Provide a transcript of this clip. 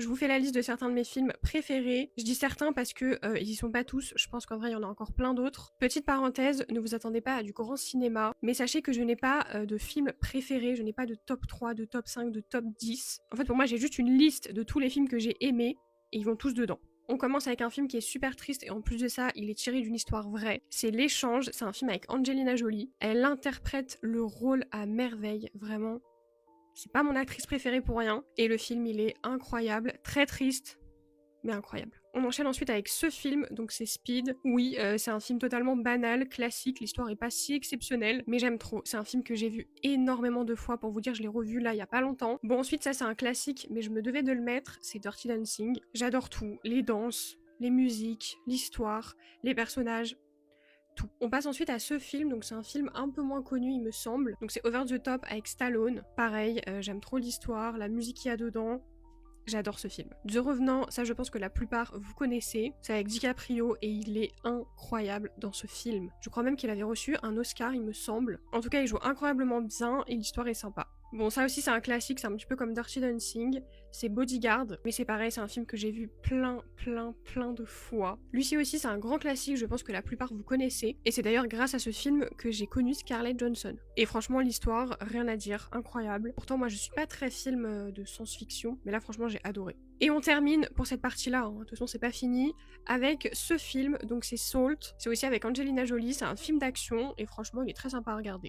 Je vous fais la liste de certains de mes films préférés. Je dis certains parce que ils y sont pas tous. Je pense qu'en vrai, il y en a encore plein d'autres. Petite parenthèse, ne vous attendez pas à du grand cinéma, mais sachez que je n'ai pas de films préférés, je n'ai pas de top 3, de top 5, de top 10. En fait, pour moi, j'ai juste une liste de tous les films que j'ai aimés et ils vont tous dedans. On commence avec un film qui est super triste et en plus de ça, il est tiré d'une histoire vraie. C'est L'échange, c'est un film avec Angelina Jolie. Elle interprète le rôle à merveille, vraiment. C'est pas mon actrice préférée pour rien. Et le film, il est incroyable, très triste, mais incroyable. On enchaîne ensuite avec ce film, donc c'est Speed. Oui, c'est un film totalement banal, classique, l'histoire est pas si exceptionnelle, mais j'aime trop. C'est un film que j'ai vu énormément de fois, pour vous dire, je l'ai revu là il y a pas longtemps. Bon, ensuite ça c'est un classique, mais je me devais de le mettre, c'est Dirty Dancing. J'adore tout, les danses, les musiques, l'histoire, les personnages, tout. On passe ensuite à ce film, donc c'est un film un peu moins connu il me semble. Donc c'est Over the Top avec Stallone. Pareil, j'aime trop l'histoire, la musique qu'il y a dedans. J'adore ce film. The Revenant, ça je pense que la plupart vous connaissez. C'est avec DiCaprio et il est incroyable dans ce film. Je crois même qu'il avait reçu un Oscar, il me semble. En tout cas, il joue incroyablement bien et l'histoire est sympa. Bon, ça aussi c'est un classique, c'est un petit peu comme Dirty Dancing. C'est Bodyguard, mais c'est pareil, c'est un film que j'ai vu plein de fois. Lui aussi c'est un grand classique, je pense que la plupart vous connaissez. Et c'est d'ailleurs grâce à ce film que j'ai connu Scarlett Johansson. Et franchement, l'histoire, rien à dire, incroyable. Pourtant, moi je suis pas très film de science-fiction, mais là franchement j'ai adoré. Et on termine pour cette partie-là, hein, de toute façon c'est pas fini, avec ce film, donc c'est Salt. C'est aussi avec Angelina Jolie, c'est un film d'action, et franchement il est très sympa à regarder.